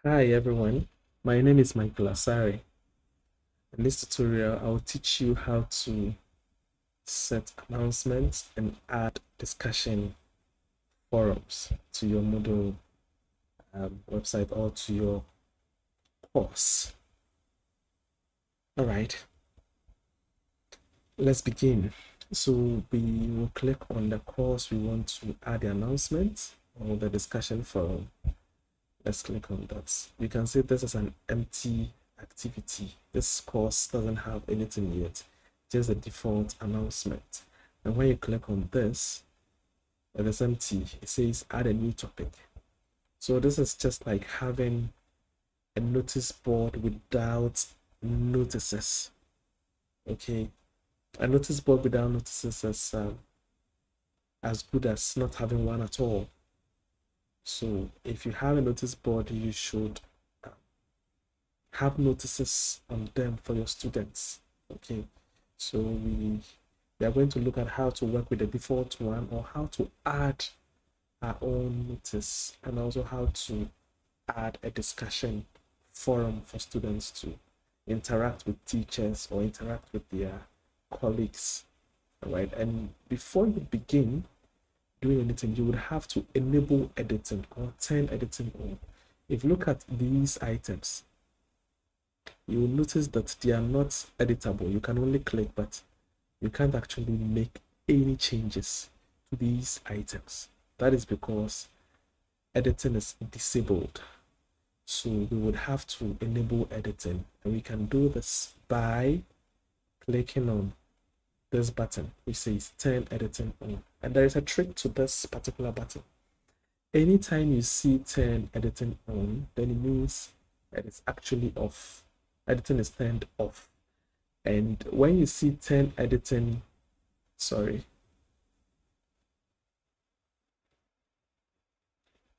Hi everyone, my name is Michael Asari. In this tutorial, I will teach you how to set announcements and add discussion forums to your Moodle website or to your course. All right, let's begin. So we will click on the course we want to add the announcement or the discussion forum. Let's click on that. You can see this is an empty activity. This course doesn't have anything yet, just a default announcement. And when you click on this, it is empty. It says add a new topic. So this is just like having a notice board without notices. Okay, a notice board without notices is as good as not having one at all. So if you have a notice board, you should have notices on them for your students. Okay, so we are going to look at how to work with the default one or how to add our own notice and also how to add a discussion forum for students to interact with teachers or interact with their colleagues. All right, and before you begin doing anything, you would have to enable editing or turn editing on. If you look at these items, you will notice that they are not editable. You can only click, but you can't actually make any changes to these items. That is because editing is disabled. So we would have to enable editing, and we can do this by clicking on this button which says turn editing on. And there is a trick to this particular button. Anytime you see turn editing on, then it means that it's actually off. Editing is turned off. And when you see turn editing, sorry.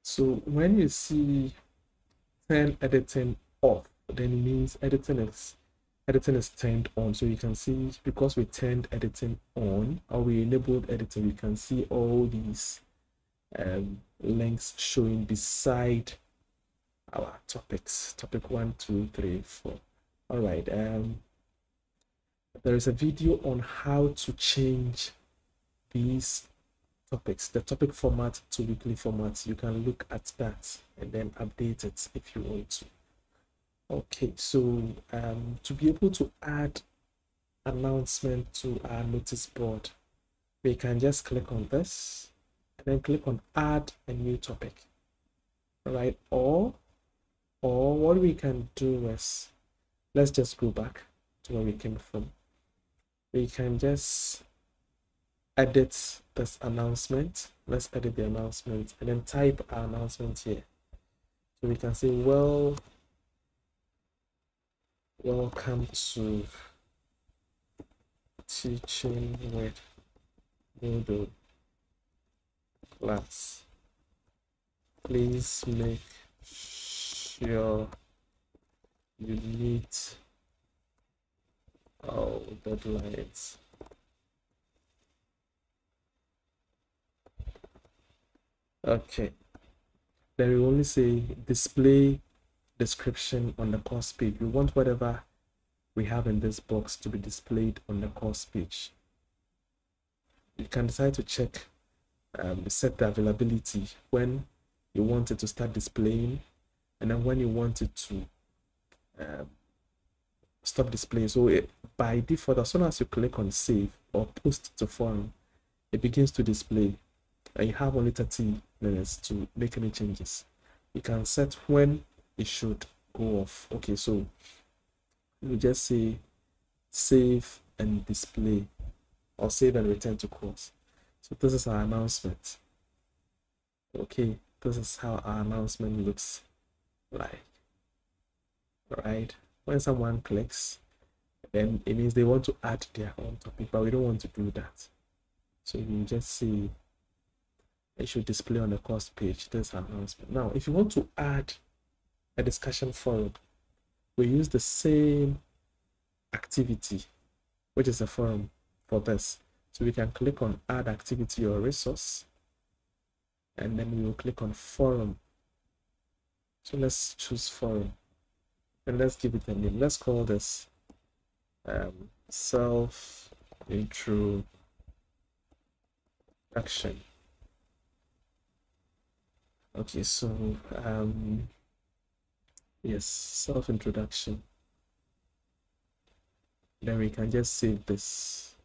So when you see turn editing off, then it means editing is turned on. So you can see because we turned editing on or we enabled editing, you can see all these links showing beside our topics. Topic 1, 2, 3, 4. All right. There is a video on how to change these topics, the topic format to weekly format. You can look at that and then update it if you want to. Okay, so to be able to add announcement to our notice board, we can just click on this and then click on add a new topic. All right, or what we can do is, let's just go back to where we came from. We can just edit this announcement. Let's edit the announcement and then type our announcement here. So we can say, welcome to teaching with Moodle class. Please make sure you meet all deadlines. Okay. Then we only say display description on the course page. We want whatever we have in this box to be displayed on the course page. You can decide to check, set the availability when you want it to start displaying, and then when you want it to stop displaying. So by default, as soon as you click on save or post to forum, it begins to display, and you have only 30 minutes to make any changes. You can set when it should go off. Okay, so you just say save and display or save and return to course. So this is our announcement. Okay, this is how our announcement looks like. All right, when someone clicks, then it means they want to add their own topic, but we don't want to do that. So you just see it should display on the course page this announcement. Now, if you want to add a discussion forum, we use the same activity, which is a forum for this. So we can click on add activity or resource, and then we will click on forum. So let's choose forum and let's give it a name. Let's call this self introduction. Okay, so yes, self introduction. Then we can just save this.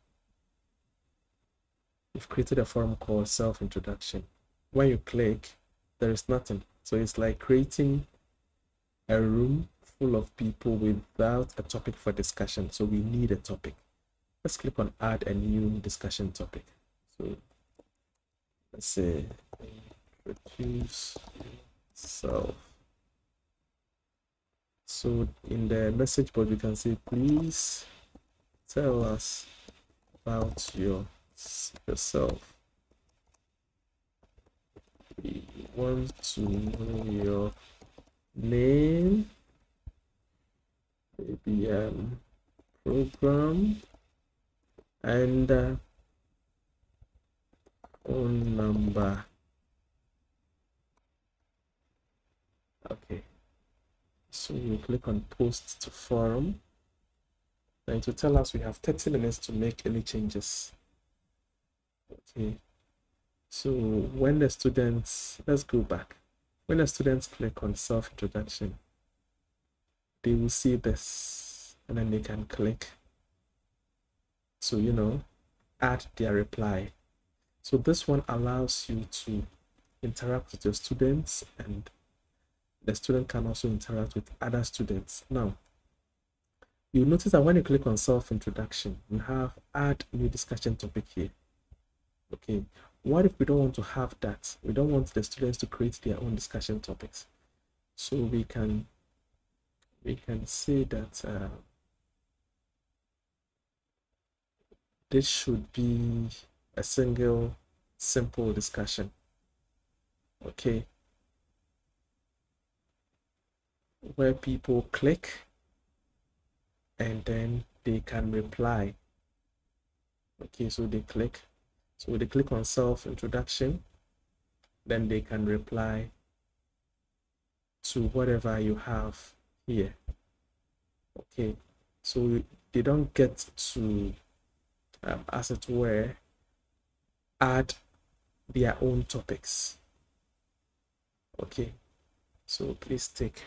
We've created a form called self introduction. When you click, there is nothing. So it's like creating a room full of people without a topic for discussion. So we need a topic. Let's click on add a new discussion topic. So let's say introduce yourself. So in the message board, we can say, please tell us about yourself. We want to know your name, maybe program, and phone number. Okay, so you click on post to forum, and to tell us we have 30 minutes to make any changes. Okay, so when the students, let's go back. When the students click on self-introduction, they will see this and then they can click to, you know, add their reply. So this one allows you to interact with your students, and the student can also interact with other students. Now, you'll notice that when you click on self-introduction, you have add new discussion topic here. Okay, what if we don't want to have that? We don't want the students to create their own discussion topics. So we can say that this should be a single simple discussion. Okay, where people click and then they can reply. Okay, so they click on self-introduction, then they can reply to whatever you have here. Okay, so they don't get to as it were add their own topics. Okay, so please take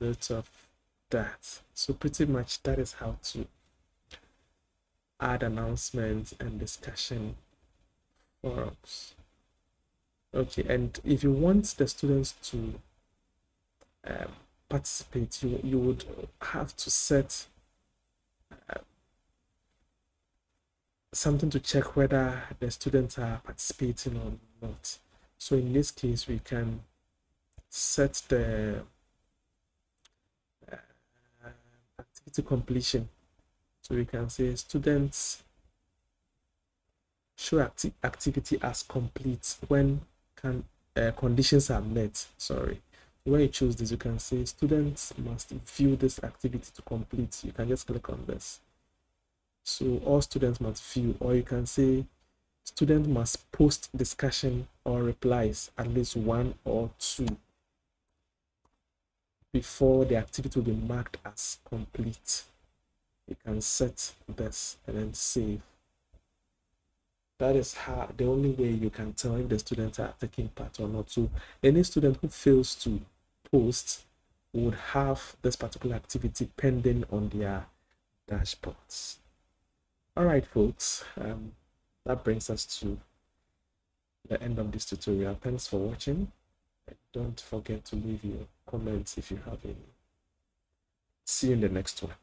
note of that. So pretty much that is how to add announcements and discussion forums. Okay, and if you want the students to participate, you would have to set something to check whether the students are participating or not. So in this case, we can set the activity completion. So we can say students show activity as complete when conditions are met. Sorry. When you choose this, you can say students must view this activity to complete. You can just click on this. So all students must view, or you can say student must post discussion or replies at least 1 or 2 before the activity will be marked as complete. You can set this and then save. That is how the only way you can tell if the students are taking part or not. So any student who fails to post would have this particular activity pending on their dashboards. All right, folks, that brings us to the end of this tutorial. Thanks for watching. Don't forget to leave your comments if you have any. See you in the next one.